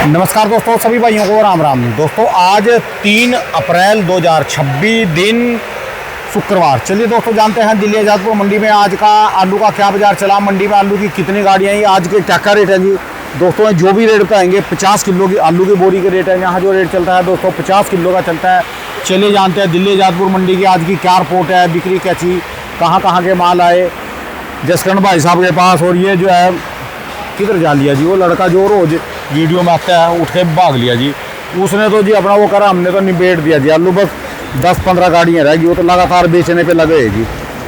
नमस्कार दोस्तों, सभी भाइयों को राम राम। दोस्तों आज 3 अप्रैल 2026 दिन शुक्रवार। चलिए दोस्तों जानते हैं दिल्ली आज़ादपुर मंडी में आज का आलू का क्या बाजार चला, मंडी में आलू की कितनी गाड़ियाँ हैं, आज के क्या क्या रेट है जी। दोस्तों जो भी रेट बताएंगे 50 किलो की आलू की बोरी के रेट है। यहाँ जो रेट चलता है दोस्तों 50 किलो का चलता है। चलिए जानते हैं दिल्ली आज़ादपुर मंडी की आज की क्या रिपोर्ट है, बिक्री कैसी, कहाँ के माल आए जसकरण भाई साहब के पास। और ये जो है किधर जा लिया जी वो लड़का जो रोज़ वीडियो में आता है, उठ के भाग लिया जी। उसने तो जी अपना वो करा, हमने तो निबेड़ दिया जी। आलू बस 10-15 गाड़ियाँ रहेगी, वो तो लगातार बेचने पे लगे है जी।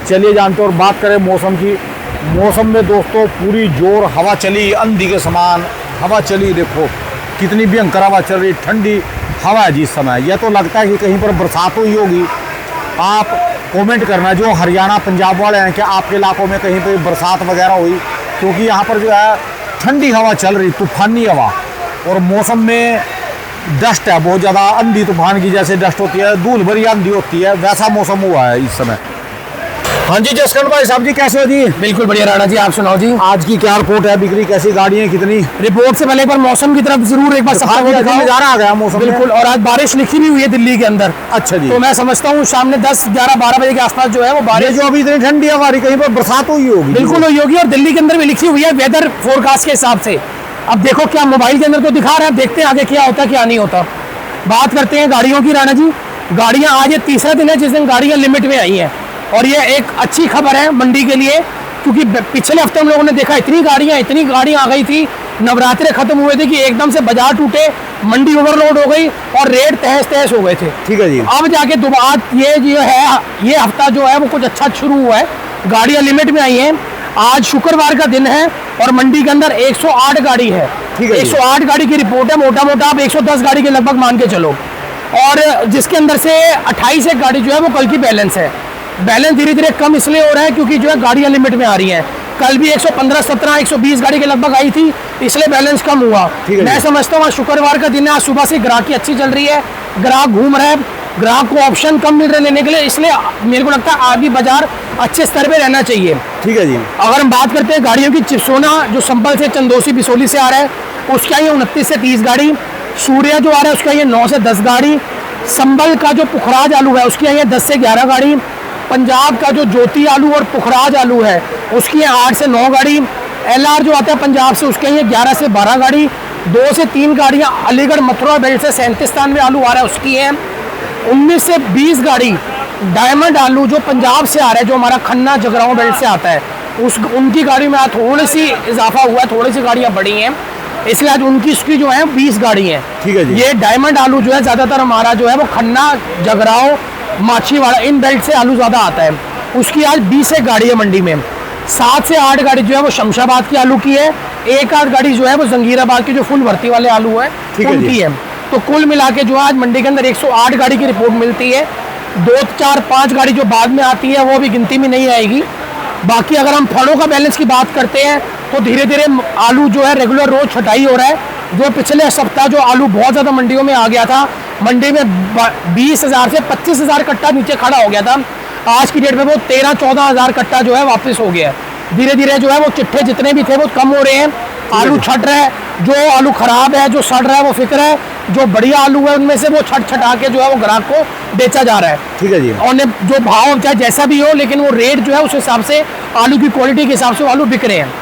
चलिए जानते हैं। और बात करें मौसम की, मौसम में दोस्तों पूरी जोर हवा चली, आंधी के समान हवा चली। देखो कितनी भयंकर हवा चल रही, ठंडी हवा है जी इस समय। यह तो लगता है कि कहीं पर बरसात हुई होगी। आप कमेंट करना जो हरियाणा पंजाब वाले हैं, क्या आपके इलाकों में कहीं पर बरसात वगैरह हुई, क्योंकि यहाँ पर जो है ठंडी हवा चल रही, तूफानी हवा। और मौसम में डस्ट है बहुत ज़्यादा, आंधी तूफान की जैसे डस्ट होती है, धूल भरी आंधी होती है, वैसा मौसम हुआ है इस समय। हाँ जी जसकरण भाई साहब जी, कैसे हो जी? बिल्कुल बढ़िया राणा जी, आप सुनाओ जी। आज की क्या रिपोर्ट है, बिक्री कैसी, गाड़ियाँ कितनी? रिपोर्ट से पहले एक बार मौसम की तरफ जरूर एक बार नजारा आ गया मौसम। बिल्कुल। और आज बारिश लिखी भी हुई है दिल्ली के अंदर। अच्छा जी। तो मैं समझता हूँ शाम में 10, 11, 12 बजे के आसपास जो है वो बारिश, जो अभी इतनी ठंडी हवा रही, कहीं पर बरसात हुई होगी। बिल्कुल हुई होगी। और दिल्ली के अंदर भी लिखी हुई है वेदर फोरकास्ट के हिसाब से। अब देखो क्या मोबाइल के अंदर तो दिखा रहा है, देखते हैं आगे क्या होता है क्या नहीं होता। बात करते हैं गाड़ियों की राणा जी। गाड़ियाँ आज ये तीसरा दिन है जिस दिन गाड़ियाँ लिमिट में आई हैं, और ये एक अच्छी खबर है मंडी के लिए, क्योंकि पिछले हफ्ते हम लोगों ने देखा इतनी गाड़ियाँ आ गई थी, नवरात्रे खत्म हुए थे कि एकदम से बाजार टूटे, मंडी ओवरलोड हो गई और रेट तहस तहस हो गए थे। ठीक है जी। अब जाके दोबारा ये जो है ये हफ्ता जो है वो कुछ अच्छा शुरू हुआ है, गाड़ियाँ लिमिट में आई हैं। आज शुक्रवार का दिन है और मंडी के अंदर 108 गाड़ी है। ठीक है। 108 गाड़ी की रिपोर्ट है, मोटा मोटा आप 110 गाड़ी के लगभग मान के चलो। और जिसके अंदर से 28 एक गाड़ी जो है वो कल की बैलेंस है। बैलेंस धीरे धीरे कम इसलिए हो रहा है क्योंकि जो है गाड़ियाँ लिमिट में आ रही हैं। कल भी 115, 17, 120 गाड़ी के लगभग आई थी, इसलिए बैलेंस कम हुआ। मैं समझता हूँ आज शुक्रवार का दिन है, आज सुबह से ग्राहकी अच्छी चल रही है, ग्राहक घूम रहे हैं, ग्राहक को ऑप्शन कम मिल रहे लेने के लिए, इसलिए मेरे को लगता है आगे बाजार अच्छे स्तर पे रहना चाहिए। ठीक है जी। अगर हम बात करते हैं गाड़ियों की, चिपसोना जो संभल से चंदोसी बिसोली से आ रहा है उसका ये 29 से 30 गाड़ी, सूर्या जो आ रहा है उसका ये 9 से 10 गाड़ी, संभल का जो पुखराज आलू है उसकी ये 10 से 11 गाड़ी, पंजाब का जो ज्योति आलू और पुखराज आलू है उसकी 8 से 9 गाड़ी, LR जो आता है पंजाब से उसके ये 11 से 12 गाड़ी, 2 से 3 गाड़ियाँ अलीगढ़ मथुरा बेल्ट से 37 में आलू आ रहा है उसकी है, 19 से 20 गाड़ी डायमंड आलू जो पंजाब से आ रहा है, जो हमारा खन्ना जगराओं बेल्ट से आता है उनकी गाड़ी में आज थोड़ी सी इजाफा हुआ है, थोड़ी सी गाड़ियाँ बढ़ी हैं, इसलिए आज उनकी उसकी जो है 20 गाड़ी हैं। ठीक है जी। ये डायमंड आलू जो है ज़्यादातर हमारा जो है वो खन्ना जगराओं माछीवाड़ा इन बेल्ट से आलू ज़्यादा आता है, उसकी आज 20 एक गाड़ी है मंडी में। 7 से 8 गाड़ी जो है वो शमशाबाद की आलू की है, 1-8 गाड़ी जो है वो जंगीराबाद के जो फुल भर्ती वाले आलू है उनकी है। तो कुल मिला के जो आज मंडी के अंदर 108 गाड़ी की रिपोर्ट मिलती है। 2, 4, 5 गाड़ी जो बाद में आती है वो भी गिनती में नहीं आएगी। बाकी अगर हम फलों का बैलेंस की बात करते हैं तो धीरे धीरे आलू जो है रेगुलर रोज छटाई हो रहा है। जो पिछले सप्ताह जो आलू बहुत ज़्यादा मंडियों में आ गया था, मंडी में 20,000 से 25,000 कट्टा नीचे खड़ा हो गया था, आज की डेट में वो 13-14 हज़ार कट्टा जो है वापस हो गया है। धीरे धीरे जो है वो चिट्ठे जितने भी थे वो कम हो रहे हैं, आलू छट रहा है, जो आलू खराब है जो सड़ रहा है वो फिक्र है, जो बढ़िया आलू है उनमें से वो छटा के जो है वो ग्राहक को बेचा जा रहा है। ठीक है जी। और जो भाव चाहे जैसा भी हो, लेकिन वो रेट जो है उस हिसाब से आलू की क्वालिटी के हिसाब से आलू बिक रहे हैं।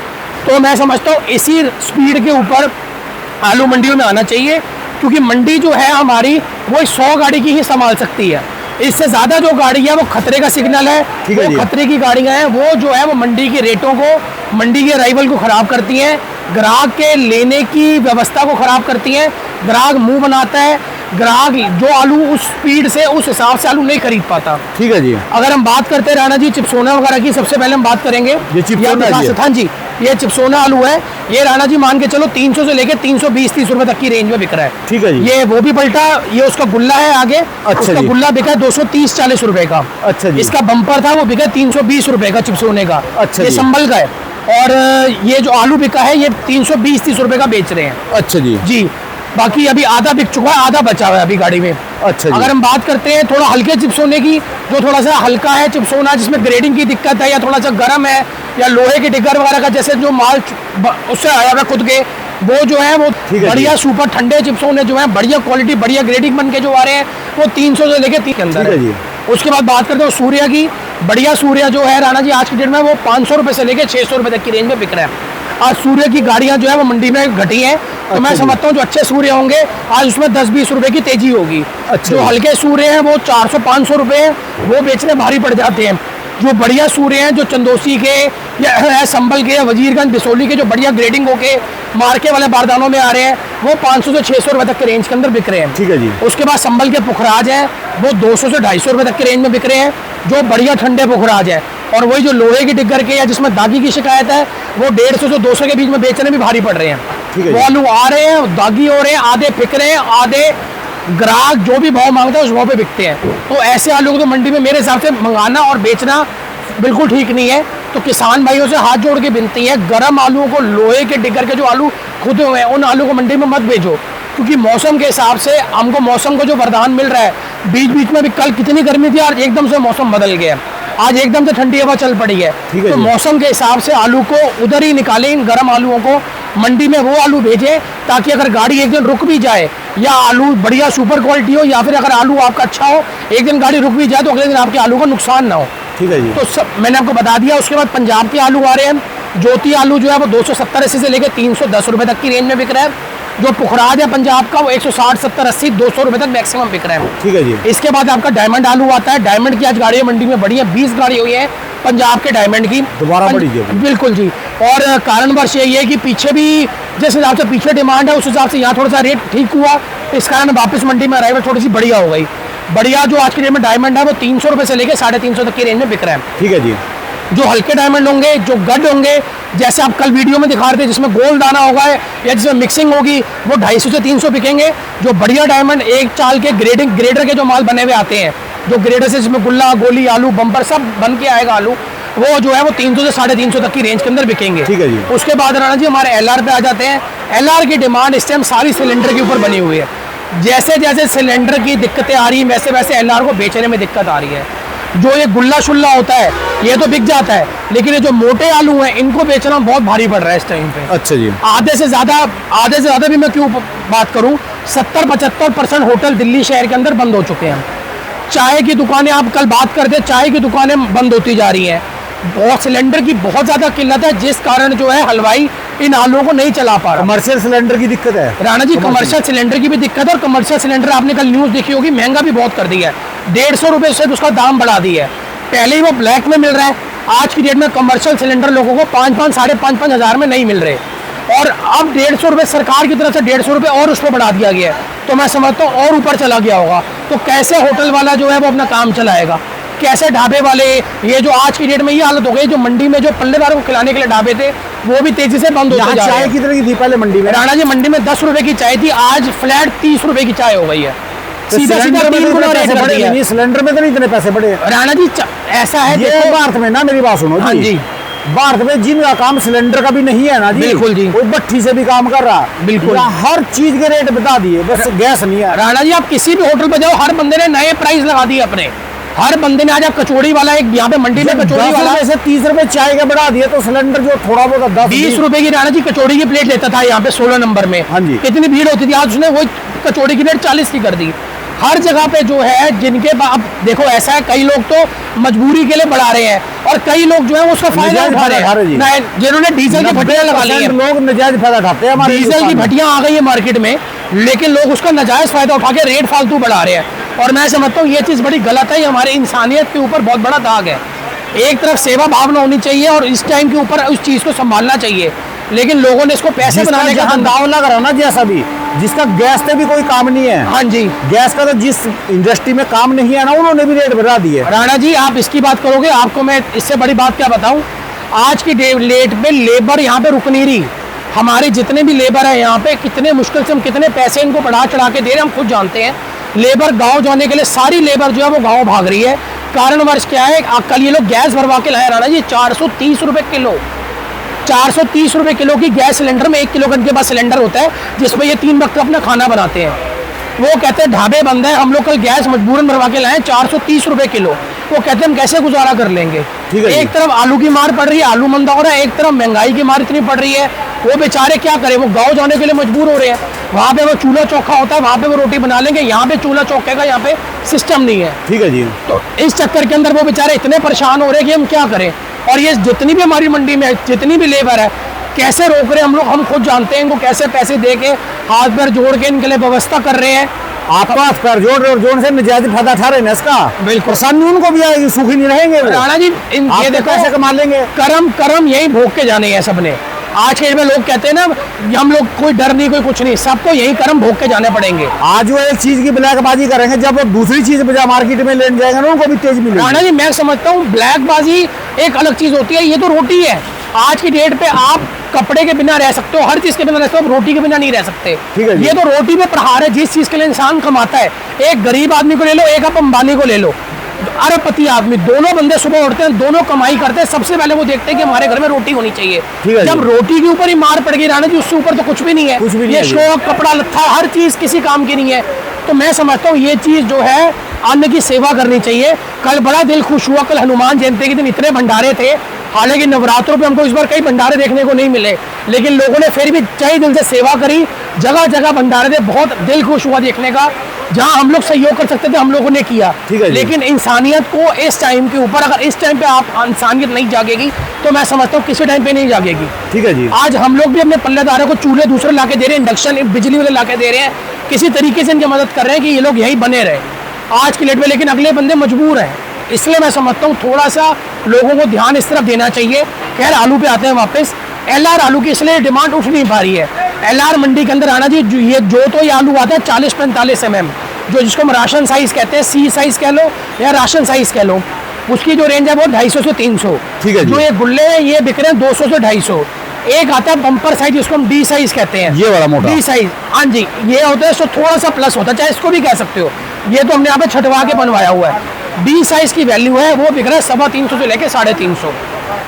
तो मैं समझता हूँ इसी स्पीड के ऊपर आलू मंडियों में आना चाहिए, क्योंकि मंडी जो है हमारी वो 100 गाड़ी की ही संभाल सकती है। इससे ज़्यादा जो गाड़ी है वो खतरे का सिग्नल है। वो खतरे की गाड़ियाँ हैं, वो जो है वो मंडी के रेटों को, मंडी के अराइवल को ख़राब करती हैं, ग्राहक के लेने की व्यवस्था को ख़राब करती हैं। ग्राहक मुंह बनाता है, ग्राहक जो आलू उस स्पीड से उस हिसाब से आलू नहीं खरीद पाता। ठीक है जी। अगर हम बात करते हैं राणा जी चिपसोना वगैरह की, सबसे पहले हम बात करेंगे ये चिपसोना हाँ जी, ये चिपसोना आलू है। ये राणा जी मान के चलो 300 से लेके 320-30 रुपए तक की रेंज में बिक रहा है। ठीक है जी। ये वो भी पलटा, ये उसका गुल्ला है आगे। अच्छा उसका जी। गुल्ला बिका 230-40 रुपए का। अच्छा जी। इसका बम्पर था वो बिका 320 रुपए का चिपसोने का। अच्छा ये जी। संभल का है। और ये जो आलू बिका है ये 320-30 रुपए का बेच रहे हैं। अच्छा जी। जी। बाकी अभी आधा बिक चुका है, आधा बचा हुआ है अभी गाड़ी में। अच्छा जी। अगर हम बात करते हैं थोड़ा हल्के चिपसोने की, जो थोड़ा सा हल्का है चिपसोना, जिसमें ग्रेडिंग की दिक्कत है या थोड़ा सा गर्म है या लोहे के टिगर वगैरह का जैसे जो माल उससे आया हुआ खुद के, वो जो है वो ठीक है बढ़िया जी। सुपर ठंडे चिप्स उन्हें जो है बढ़िया क्वालिटी बढ़िया ग्रेडिंग बन के जो आ रहे हैं वो 300 से लेके 30 के अंदर ठीक है है। जी। उसके बाद बात करते हो सूर्या की। बढ़िया सूर्या जो है राणा जी आज की डेट में वो 500 रुपए से लेके 600 रुपए तक की रेंज में बिक रहा है। आज सूर्य की गाड़ियां जो है वो मंडी में घटी हैं, तो मैं जी। समझता हूँ जो अच्छे सूर्य होंगे आज उसमें 10-20 रुपए की तेजी होगी। अच्छा जो जी। हल्के सूर्य हैं वो 400-500 रुपए वो बेचने भारी पड़ जाते हैं। जो बढ़िया सूर्य हैं जो चंदोसी के या संभल के या वजीरगंज बिसोली के जो बढ़िया ग्रेडिंग होके मार्के वाले बारदानों में आ रहे हैं वो 500 से 600 रुपए तक के रेंज के अंदर बिक रहे हैं। ठीक है जी। उसके बाद संभल के पुखराज है वो 200 से 250 रुपए तक के रेंज में बिक रहे हैं, जो बढ़िया ठंडे पुखराज है। और वही जो लोहे की डिग्गर के या जिसमें दागी की शिकायत है वो 150 से 200 के बीच में बेचने भी भारी पड़ रहे हैं। ठीक है वो जी। आलू आ रहे हैं, दागी हो रहे हैं, आधे बिक रहे हैं, आधे ग्राहक जो भी भाव मांगता है उस भाव पे बिकते हैं। तो ऐसे आलू को तो मंडी में मेरे हिसाब से मंगाना और बेचना बिल्कुल ठीक नहीं है। तो किसान भाइयों से हाथ जोड़ के विनती है, गर्म आलूओं को, लोहे के डिग्गर के जो आलू खुदे हुए हैं उन आलू को मंडी में मत भेजो, क्योंकि मौसम के हिसाब से हमको मौसम को जो वरदान मिल रहा है, बीच बीच में भी कल कितनी गर्मी थी और एकदम से मौसम बदल गया, आज एकदम से ठंडी हवा चल पड़ी है। ठीक है तो जी। मौसम के हिसाब से आलू को उधर ही निकालें, इन गर्म आलूओं को मंडी में वो आलू भेजें, ताकि अगर गाड़ी एक दिन रुक भी जाए या आलू बढ़िया सुपर क्वालिटी हो या फिर अगर आलू आपका अच्छा हो, एक दिन गाड़ी रुक भी जाए तो अगले दिन आपके आलू का नुकसान ना हो। ठीक है जी। तो सब मैंने आपको बता दिया। उसके बाद पंजाब के आलू आ रहे हैं। ज्योति आलू जो है वो 270-80 से लेकर 310 रुपए तक की रेंज में बिक रहा है। जो पुखराज है पंजाब का वो 160, 70, 80, 200 रुपए तक मैक्सिमम बिक रहा है। ठीक है जी। इसके बाद आपका डायमंड आलू आता है। डायमंड की आज गाड़ियां मंडी में बढ़ी है, 20 गाड़ी हुई है पंजाब के डायमंड की। दोबारा बढ़ी है अभी। बिल्कुल जी। और कारणवश यही है कि पीछे भी जिस हिसाब से पीछे डिमांड है उस हिसाब से यहाँ थोड़ा सा रेट ठीक हुआ, इस कारण वापस मंडी में अराइवल थोड़ी सी बढ़िया हो गई। बढ़िया जो आज की डेट में डायमंड है वो 300 रुपए से लेकर 350 तक की रेंज में बिक रहा है। ठीक है जी। जो हल्के डायमंड होंगे, जो गड होंगे, जैसे आप कल वीडियो में दिखा रहे थे जिसमें गोल दाना होगा या जिसमें मिक्सिंग होगी, वो 250 से 300 बिकेंगे। जो बढ़िया डायमंड एक चाल के ग्रेडर के जो माल बने हुए आते हैं, जो ग्रेडर से जिसमें गुल्ला, गोली, आलू, बम्पर सब बन के आएगा आलू, वो जो है वो 300 से 350 तक की रेंज के अंदर बिकेंगे। ठीक है जी। उसके बाद राणा जी हमारे LR पे आ जाते हैं। LR की डिमांड इस टाइम सारी सिलेंडर के ऊपर बनी हुई है। जैसे जैसे सिलेंडर की दिक्कतें आ रही हैं वैसे वैसे LR को बेचने में दिक्कत आ रही है। जो ये गुल्ला शुल्ला होता है ये तो बिक जाता है, लेकिन ये जो मोटे आलू हैं इनको बेचना बहुत भारी पड़ रहा है इस टाइम पे। अच्छा जी। आधे से ज़्यादा भी मैं क्यों बात करूं, 70-75% होटल दिल्ली शहर के अंदर बंद हो चुके हैं। चाय की दुकानें, आप कल बात करते, चाय की दुकानें बंद होती जा रही हैं। बहुत सिलेंडर की बहुत ज़्यादा किल्लत है, जिस कारण जो है हलवाई इन आलुओं को नहीं चला पा रहा। कमर्शियल सिलेंडर की दिक्कत है राणा जी कमर्शियल सिलेंडर की भी दिक्कत है, और कमर्शियल सिलेंडर आपने कल न्यूज़ देखी होगी महंगा भी बहुत कर दिया है। 150 रुपये से उसका दाम बढ़ा दिया है। पहले ही वो ब्लैक में मिल रहा है, आज की डेट में कमर्शियल सिलेंडर लोगों को 5-5, 5.5 हज़ार में नहीं मिल रहे, और अब 150 रुपये सरकार की तरफ से 150 रुपये और उस पर बढ़ा दिया गया है। तो मैं समझता हूँ और ऊपर चला गया होगा, तो कैसे होटल वाला जो है वो अपना काम चलाएगा, कैसे ढाबे वाले, ये जो आज की डेट में ये हालत हो गई, जो मंडी में जो पल्लेदारों को खिलाने के लिए ढाबे थे वो भी तेजी से बंद होते जा रहे चाय हैं। कितने की थी पहले मंडी में? राणा जी मंडी में 10 रुपए की चाय थी, आज फ्लैट 30 रुपए की चाय हो गई है। सीधा सीधा 3 गुना रेट कर दिया है। सिलेंडर में तो नहीं इतने पैसे बढ़े राणा जी ऐसा है, ये देखो भारत में ना, मेरी बात सुनो हाँ जी, भारत में जिनका काम सिलेंडर का भी नहीं है ना जी, बिल्कुल जी, वो भट्ठी से भी काम कर रहा, बिल्कुल, हर चीज के रेट बता दिए, बस गैस नहीं है। राणा जी आप किसी भी होटल पर जाओ, हर बंदे ने नए प्राइस लगा दिए अपने, हर बंदे ने। आज आप कचौड़ी वाला, एक यहाँ पे मंडी में कचौड़ी वाला से 30 रुपए चाय का बढ़ा दिया, तो सिलेंडर जो थोड़ा बहुत 20 रुपए की राणा जी कचौड़ी की प्लेट लेता था यहाँ पे 16 नंबर में। हाँ जी। कितनी भीड़ होती थी, आज उसने वो कचौड़ी की प्लेट 40 की कर दी। हर जगह पे जो है जिनके अब देखो ऐसा है, कई लोग तो मजबूरी के लिए बढ़ा रहे हैं और कई लोग जो है उसका फायदा उठा रहे हैं, जिन्होंने डीजल की भट्टियां लगा ली हैं। लोग नजायज फायदा उठाते हैं, हमारे डीजल की भट्टियां आ गई है मार्केट में, लेकिन लोग उसका नाजायज फायदा उठा के रेट फालतू बढ़ा रहे हैं। और मैं समझता हूँ ये चीज़ बड़ी गलत है, ये हमारे इंसानियत के ऊपर बहुत बड़ा दाग है। एक तरफ सेवा भावना होनी चाहिए और इस टाइम के ऊपर उस चीज़ को संभालना चाहिए, लेकिन लोगों ने इसको पैसे बनाने का दाव लग रहा है ना, जैसा भी जिसका गैस पे भी कोई काम नहीं है, हाँ जी, गैस का तो जिस इंडस्ट्री में काम नहीं है ना, उन्होंने भी रेट बढ़ा दिए। राणा जी आप इसकी बात करोगे, आपको मैं इससे बड़ी बात क्या बताऊं, आज की डेट में लेबर यहाँ पे रुक नहीं रही। हमारे जितने भी लेबर है यहाँ पे, कितने मुश्किल से हम कितने पैसे इनको बढ़ा चढ़ा के दे रहे हैं, हम खुद जानते हैं। लेबर गांव जाने के लिए सारी लेबर जो है वो गांव भाग रही है। कारणवश क्या है, कल ये लोग गैस भरवा के लाए राणा जी 430 रुपये किलो, 430 रुपये किलो की गैस सिलेंडर में 1 किलो का इनके पास सिलेंडर होता है, जिसमें ये 3 वक्त अपना खाना बनाते हैं। वो कहते हैं ढाबे बंद है, हम लोग कल गैस मजबूरन भरवा के लाए 430 रुपये किलो। वो कहते हैं हम कैसे गुजारा कर लेंगे। ठीक है, एक तरफ आलू की मार पड़ रही है, आलू मंदा हो रहा है, एक तरफ महंगाई की मार इतनी पड़ रही है, वो बेचारे क्या करें, वो गाँव जाने के लिए मजबूर हो रहे हैं। वहाँ पे वो चूल्हा चौका होता है, वहाँ पे वो रोटी बना लेंगे, यहाँ पे चूल्हा चौके का यहाँ पे सिस्टम नहीं है। ठीक है जी। तो इस चक्कर के अंदर वो बेचारे इतने परेशान हो रहे हैं कि हम क्या करें। और ये जितनी भी हमारी मंडी में जितनी भी लेबर है, कैसे रोक रहे हैं हम लोग, हम खुद जानते हैं। इनको कैसे पैसे दे के हाथ पैर जोड़ के इनके लिए व्यवस्था कर रहे हैं। आपका पैर जोड़ से नजायज फायदा उठा रहे हैं इसका। बिल्कुल। परेशानी उनको भी आएगी, सुखी नहीं रहेंगे वो। राणा जी ये देखो पैसे कमा लेंगे। कर्म यही भोग के जाने हैं सबने। आज के में लोग कहते हैं ना, हम लोग कोई डर नहीं, कोई कुछ नहीं, सबको यही कर्म भोग के जाने पड़ेंगे। आज वो एक चीज की ब्लैकबाजी करेंगे, जब वो दूसरी चीज बाजार मार्केट में लेने जाएंगे ना, उनको भी तेज मिलेगी। राणा जी मैं समझता हूँ ब्लैकबाजी एक अलग चीज होती है, ये तो रोटी है। आज की डेट पे आप कपड़े के बिना रह सकते हो, हर चीज के बिना रह सकते हो, रोटी के बिना नहीं रह सकते। ठीक है जी। ये तो रोटी पे प्रहार है, जिस चीज के लिए इंसान कमाता है। एक गरीब आदमी को ले लो, एक आप अंबानी को ले लो, अरबपति आदमी, दोनों बंदे सुबह उठते हैं, दोनों कमाई करते हैं। सबसे पहले वो देखते हैं कि हमारे घर में रोटी होनी चाहिए। ठीक है जी। जब रोटी के ऊपर ही मार पड़ गई राणा जी, उससे ऊपर तो कुछ भी नहीं है। कुछ भी नहीं ये है जी। शौक, कपड़ा लत्था, हर चीज किसी काम की नहीं है। तो मैं समझता हूँ ये चीज जो है, अन्न की सेवा करनी चाहिए। कल बड़ा दिल खुश हुआ, कल हनुमान जयंती के दिन इतने भंडारे थे। हालांकि नवरात्रों पे हमको इस बार कई भंडारे देखने को नहीं मिले, लेकिन लोगों ने फिर भी चाहे दिल से सेवा करी। जगह जगह भंडारे थे, बहुत दिल खुश हुआ देखने का। जहां हम लोग सहयोग कर सकते थे हम लोगों ने किया। ठीक है जी। लेकिन इंसानियत को इस टाइम के ऊपर, अगर इस टाइम पे आप इंसानियत नहीं जागेगी तो मैं समझता हूँ किसी टाइम पे नहीं जागेगी। ठीक है जी। आज हम लोग भी अपने पल्लेदारों को चूल्हे दूसरे लाके दे रहे हैं, इंडक्शन बिजली वाले लाके दे रहे हैं, किसी तरीके से इनकी मदद कर रहे हैं कि ये लोग यही बने रहे आज की डेट में। लेकिन अगले बंदे मजबूर हैं, इसलिए मैं समझता हूँ थोड़ा सा लोगों को ध्यान इस तरफ देना चाहिए। खैर आलू पे आते हैं वापस। LR आलू की इसलिए डिमांड उठ नहीं पा रही है। LR मंडी के अंदर आना जी, ये तो ये आलू आता है 40-45 mm, जो जिसको हम राशन साइज कहते हैं, C साइज कह लो या राशन साइज कह लो, उसकी जो रेंज है वो 250 से 300। ठीक है जी। जो ये गुल्ले हैं ये बिक रहे हैं 200 से 250। एक आता है बम्पर साइज, जिसको हम D साइज कहते हैं, ये वाला मोटा D साइज। हाँ जी, ये होता है, इसको थोड़ा सा प्लस होता है, चाहे इसको भी कह सकते हो। ये तो हमने यहाँ पे छटवा के बनवाया हुआ है। D साइज की वैल्यू है, वो बिक रहा है 350 से लेके 350।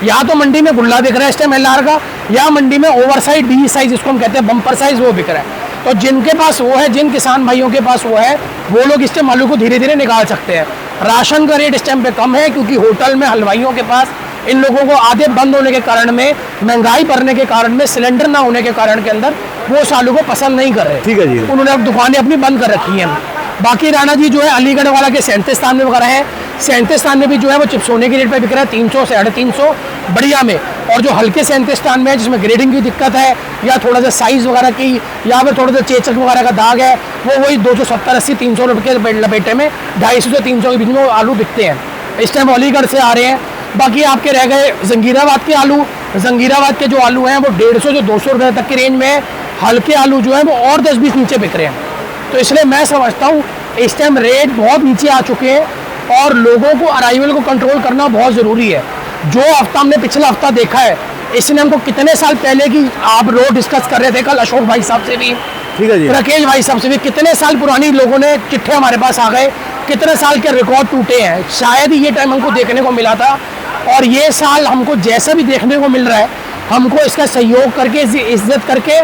या तो मंडी में गुल्ला बिक रहा है इस टाइम LR का, या मंडी में ओवर साइज D साइज, जिसको हम कहते हैं बम्पर साइज, वो बिक रहा है। तो जिनके पास वो है, जिन किसान भाइयों के पास वो है, वो लोग इस टाइम आलू को धीरे धीरे निकाल सकते हैं। राशन का रेट इस टाइम पे कम है, क्योंकि होटल में हलवाइयों के पास, इन लोगों को आधे बंद होने के कारण में, महंगाई बढ़ने के कारण में, सिलेंडर ना होने के कारण के अंदर वो उस आलू को पसंद नहीं कर रहे। ठीक है जी। उन्होंने अब दुकानें अपनी बंद कर रखी हैं। बाकी राणा जी जो है अलीगढ़ वाला के 37 स्थान में वगैरह है, 37 स्थान में भी जो है वो चिप्सोने के रेट पे बिक रहा है 300 से 350 बढ़िया में। और जो हल्के 37 स्थान में है, जिसमें ग्रेडिंग की दिक्कत है या थोड़ा सा साइज वगैरह की, या फिर थोड़ा सा चेचक वगैरह का दाग है, वो वही 270-80-300 रुपये के लपेटे में 250 से 300 के बीच में वो आलू बिकते हैं। इस टाइम अलीगढ़ से आ रहे हैं। बाकी आपके रह गए जंगीराबाद के आलू। जंगीराबाद के जो आलू हैं वो 150 से 200 रुपये तक की रेंज में है। हल्के आलू जो है वो और 10-20 नीचे बिक रहे हैं। तो इसलिए मैं समझता हूँ इस टाइम रेट बहुत नीचे आ चुके हैं और लोगों को अराइवल को कंट्रोल करना बहुत ज़रूरी है। जो हफ्ता हमने पिछला हफ्ता देखा है, इसने हमको कितने साल पहले की आप रोड डिस्कस कर रहे थे कल अशोक भाई साहब से भी, ठीक है जी। राकेश भाई साहब से भी, कितने साल पुरानी लोगों ने चिट्ठे हमारे पास आ गए, कितने साल के रिकॉर्ड टूटे हैं। शायद ही ये टाइम हमको देखने को मिला था, और ये साल हमको जैसा भी देखने को मिल रहा है, हमको इसका सहयोग करके, इज्जत करके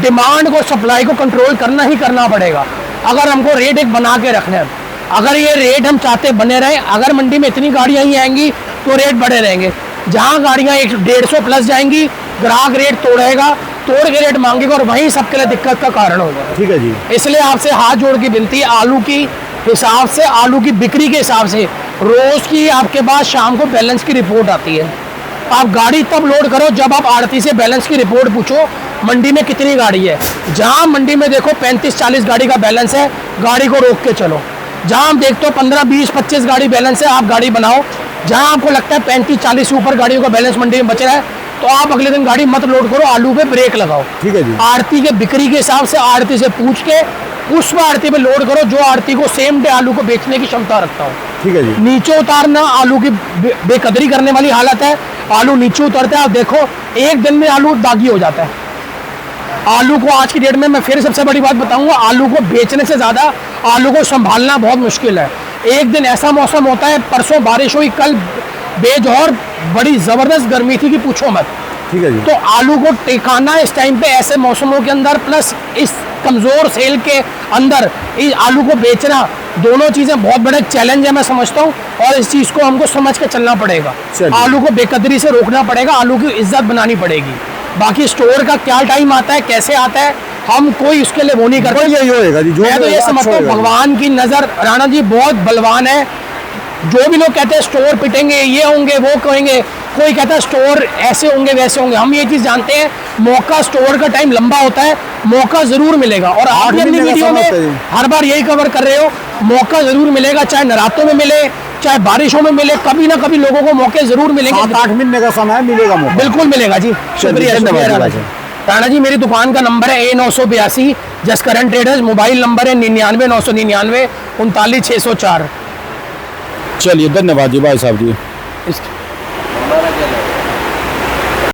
डिमांड को, सप्लाई को कंट्रोल करना ही करना पड़ेगा। अगर हमको रेट एक बना के रखना है, अगर ये रेट हम चाहते बने रहे, अगर मंडी में इतनी गाड़ियाँ ही आएंगी तो रेट बढ़े रहेंगे। जहाँ गाड़ियाँ 150 प्लस जाएंगी, ग्राहक रेट तोड़ेगा, तोड़ के रेट मांगेगा और वहीं सबके लिए दिक्कत का कारण होगा। ठीक है जी। इसलिए आपसे हाथ जोड़ के विनती, आलू की हिसाब से, आलू की बिक्री के हिसाब से, रोज की आपके पास शाम को बैलेंस की रिपोर्ट आती है। आप गाड़ी तब लोड करो जब आप आड़ती से बैलेंस की रिपोर्ट पूछो मंडी में कितनी गाड़ी है। जहां मंडी में देखो 35-40 गाड़ी का बैलेंस है, गाड़ी को रोक के चलो। जहां आप देखते हो 15-20-25 गाड़ी बैलेंस है, आप गाड़ी बनाओ। जहां आपको लगता है 35-40 से ऊपर गाड़ियों का बैलेंस मंडी में बच रहा है, तो आप अगले दिन गाड़ी मत लोड करो, आलू पे ब्रेक लगाओ। ठीक है जी। आड़ती के बिक्री के हिसाब से आड़ती से पूछ के उस आड़ती पे लोड करो जो आड़ती को सेम डे आलू को बेचने की क्षमता रखता हो। ठीक है जी। नीचे उतारना आलू की बेकदरी करने वाली हालत है। आलू नीचे उतरता है, आप देखो एक दिन में आलू दागी हो जाता है। आलू को आज की डेट में मैं फिर सबसे बड़ी बात बताऊंगा, आलू को बेचने से ज़्यादा आलू को संभालना बहुत मुश्किल है। एक दिन ऐसा मौसम होता है, परसों बारिश हुई, कल बेजोर बड़ी ज़बरदस्त गर्मी थी कि पूछो मत। ठीक है जी। तो आलू को टिकाना इस टाइम पे ऐसे मौसमों के अंदर, प्लस इस कमज़ोर सेल के अंदर इस आलू को बेचना, दोनों चीज़ें बहुत बड़ा चैलेंज है मैं समझता हूँ। और इस चीज़ को हमको समझ के चलना पड़ेगा। आलू को बेकदरी से रोकना पड़ेगा, आलू की इज्जत बनानी पड़ेगी। बाकी स्टोर का क्या टाइम आता है, कैसे आता है, हम कोई उसके लिए वो नहीं करते। भाई यही होएगा जी, जो मैं तो भी ये होगा, समझता अच्छा हूँ होएगा। भगवान की नज़र राणा जी बहुत बलवान है। जो भी लोग कहते हैं स्टोर पिटेंगे, ये होंगे, वो कहेंगे, कोई कहता है स्टोर ऐसे होंगे वैसे होंगे, हम ये चीज़ जानते हैं मौका, स्टोर का टाइम लंबा होता है, मौका ज़रूर मिलेगा। और आप भी अपनी महीने का वीडियो समय में होता है जी। हर बार यही कवर कर रहे हो, मौका ज़रूर मिलेगा, चाहे नरातों में मिले, चाहे बारिशों में मिले, कभी ना कभी लोगों को मौके ज़रूर मिलेंगे। 7-8 महीने का समय मिलेगा मौका। बिल्कुल मिलेगा जी। शुक्रिया, धन्यवाद शुक्रिया जी, राणा भाई जी। राणा जी मेरी दुकान का नंबर है A982 just current traders, mobile number है 99 999 39 604। चलिए धन्यवाद जी भाई साहब जी। इस